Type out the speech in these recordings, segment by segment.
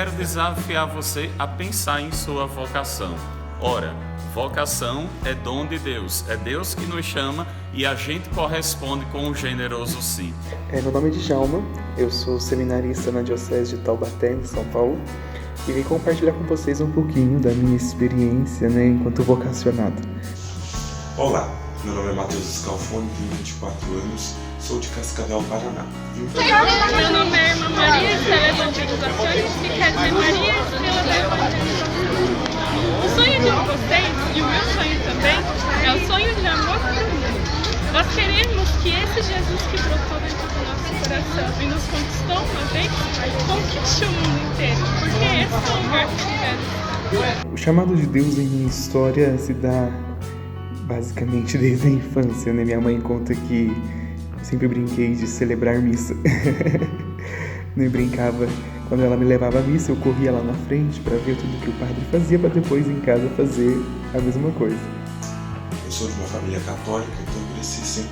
quero desafiar você a pensar em sua vocação. Ora, vocação é dom de Deus, é Deus que nos chama e a gente corresponde com um generoso sim. Meu nome é Djalma, eu sou seminarista na Diocese de Taubaté, em São Paulo, e vim compartilhar com vocês um pouquinho da minha experiência, enquanto vocacionado. Olá, meu nome é Matheus Scalfone, tenho 24 anos, sou de Cascavel, Paraná. Meu nome é Irmã Maria, Estrela Evangelizações, que quer dizer Maria Estrela da Evangelização. O sonho de vocês, e o meu sonho também, é o sonho de amor para o mundo. Nós queremos que esse Jesus que brotou dentro do nosso coração e nos conquistou uma vez, conquiste o mundo inteiro, porque esse é o lugar que queremos. O chamado de Deus em minha história se dá basicamente desde a infância, Minha mãe conta que eu sempre brinquei de celebrar missa. Nem brincava, quando ela me levava à missa, eu corria lá na frente para ver tudo que o padre fazia, para depois em casa fazer a mesma coisa. Eu sou de uma família católica, então eu cresci sempre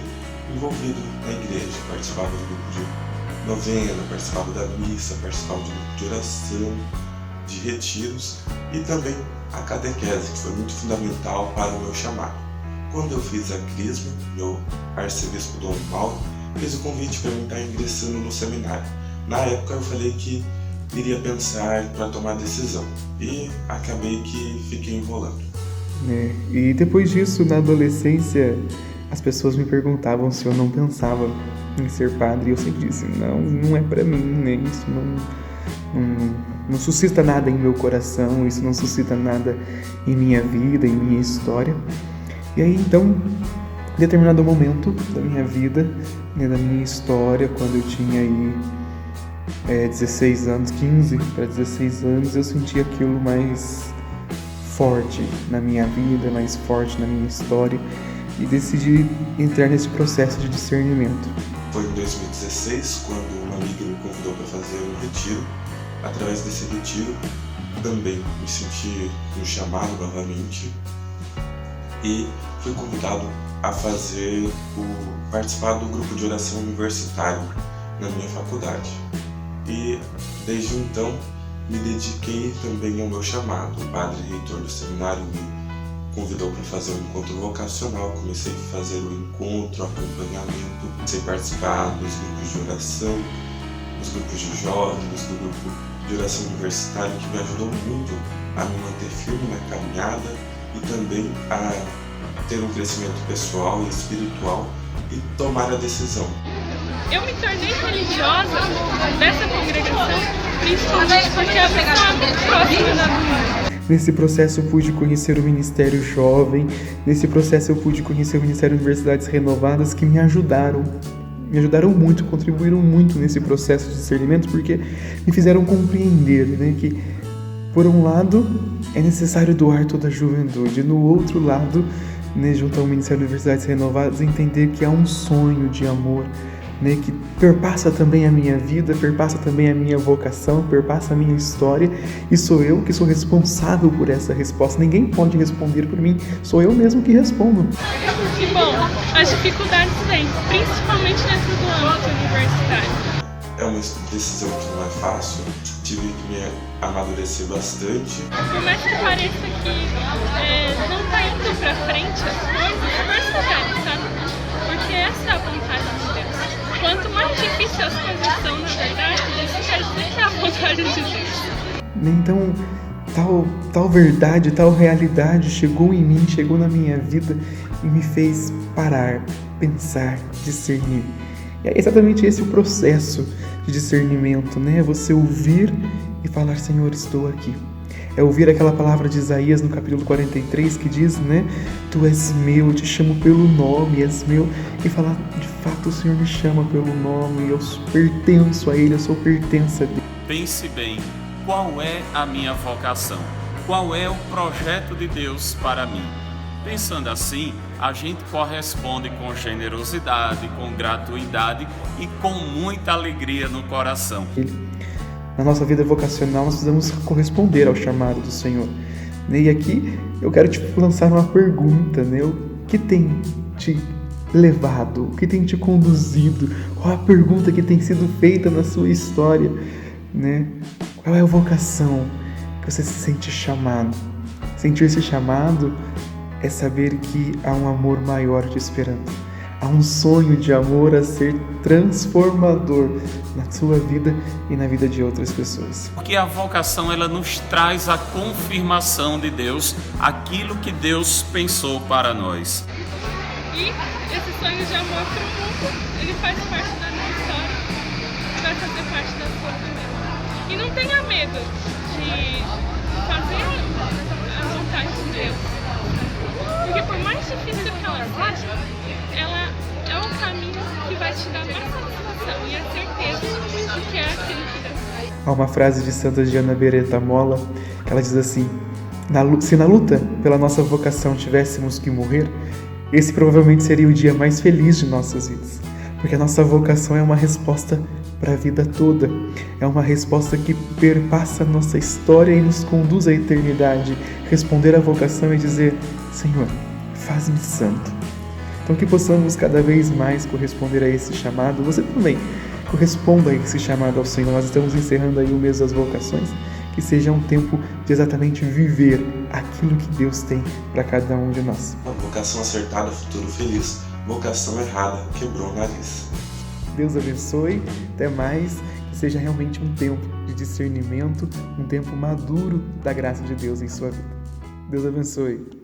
envolvido na igreja, participava do grupo de novena, participava da missa, participava do grupo de oração, de retiros e também a catequese, que foi muito fundamental para o meu chamado. Quando eu fiz a crisma, meu arcebispo Dom Paulo fez o convite para eu estar ingressando no seminário. Na época eu falei que iria pensar para tomar a decisão e acabei que fiquei enrolando. E depois disso, na adolescência, as pessoas me perguntavam se eu não pensava em ser padre e eu sempre disse, não é para mim, isso não suscita nada em meu coração, isso não suscita nada em minha vida, em minha história. E aí então, em determinado momento da minha vida, da minha história, quando eu tinha aí 16 anos, 15 para 16 anos, eu senti aquilo mais forte na minha vida, mais forte na minha história e decidi entrar nesse processo de discernimento. Foi em 2016 quando uma amiga me convidou para fazer um retiro. Através desse retiro também me senti no chamado novamente e fui convidado a participar do grupo de oração universitário na minha faculdade. E desde então me dediquei também ao meu chamado. O padre reitor do seminário me convidou para fazer um encontro vocacional, comecei a fazer o encontro, o acompanhamento, comecei a participar dos grupos de oração, dos grupos de jovens, do grupo de oração universitário, que me ajudou muito a me manter firme na caminhada e também a ter um crescimento pessoal e espiritual e tomar a decisão. Eu me tornei religiosa dessa congregação, principalmente porque a pessoa é muito próxima da minha. Nesse processo eu pude conhecer o Ministério Jovem, nesse processo eu pude conhecer o Ministério Universidades Renovadas, que me ajudaram muito, contribuíram muito nesse processo de discernimento, porque me fizeram compreender, que por um lado é necessário doar toda a juventude, no outro lado, junto ao Ministério Universidades Renovadas, entender que há um sonho de amor, que perpassa também a minha vida, perpassa também a minha vocação, perpassa a minha história, e sou eu que sou responsável por essa resposta. Ninguém pode responder por mim, sou eu mesmo que respondo. Que bom, as dificuldades vêm, principalmente dentro do âmbito universitário. É uma decisão que não é fácil, tive que me amadurecer bastante. Por mais que pareça que não está indo para frente as coisas, persevere, sabe? Porque essa é a vontade de Deus. Quanto mais difícil as coisas são, na verdade, isso quer dizer que é a vontade de Deus. Então, tal verdade, tal realidade chegou em mim, chegou na minha vida e me fez parar, pensar, discernir. E é exatamente esse o processo de discernimento, Você ouvir e falar, Senhor, estou aqui. É ouvir aquela palavra de Isaías no capítulo 43 que diz, Tu és meu, eu te chamo pelo nome, és meu. E falar, de fato, o Senhor me chama pelo nome, eu pertenço a Ele, eu sou pertença dele. Pense bem, qual é a minha vocação? Qual é o projeto de Deus para mim? Pensando assim, a gente corresponde com generosidade, com gratuidade e com muita alegria no coração. Na nossa vida vocacional, nós precisamos corresponder ao chamado do Senhor. E aqui eu quero te lançar uma pergunta, O que tem te levado? O que tem te conduzido? Qual a pergunta que tem sido feita na sua história? Qual é a vocação que você se sente chamado? Sentir-se chamado é saber que há um amor maior te esperando. Há um sonho de amor a ser transformador na sua vida e na vida de outras pessoas. Porque a vocação, ela nos traz a confirmação de Deus, aquilo que Deus pensou para nós. E esse sonho de amor para o mundo, ele faz parte da minha história, vai fazer parte da sua também. E não tenha medo de fazer a vontade de Deus. Porque por mais difícil que ela seja, ela é um caminho que vai te dar mais satisfação e a certeza de que é aquilo que Deus faz. Há uma frase de Santa Gianna Beretta Molla, que ela diz assim: se na luta pela nossa vocação tivéssemos que morrer, esse provavelmente seria o dia mais feliz de nossas vidas. Porque a nossa vocação é uma resposta para a vida toda. É uma resposta que perpassa a nossa história e nos conduz à eternidade. Responder à vocação é dizer: Senhor, faz-me santo. Então que possamos cada vez mais corresponder a esse chamado. Você também corresponda a esse chamado ao Senhor. Nós estamos encerrando aí o mês das vocações. Que seja um tempo de exatamente viver aquilo que Deus tem para cada um de nós. Uma vocação acertada, futuro feliz. Vocação errada, quebrou o nariz. Deus abençoe, até mais, que seja realmente um tempo de discernimento, um tempo maduro da graça de Deus em sua vida. Deus abençoe.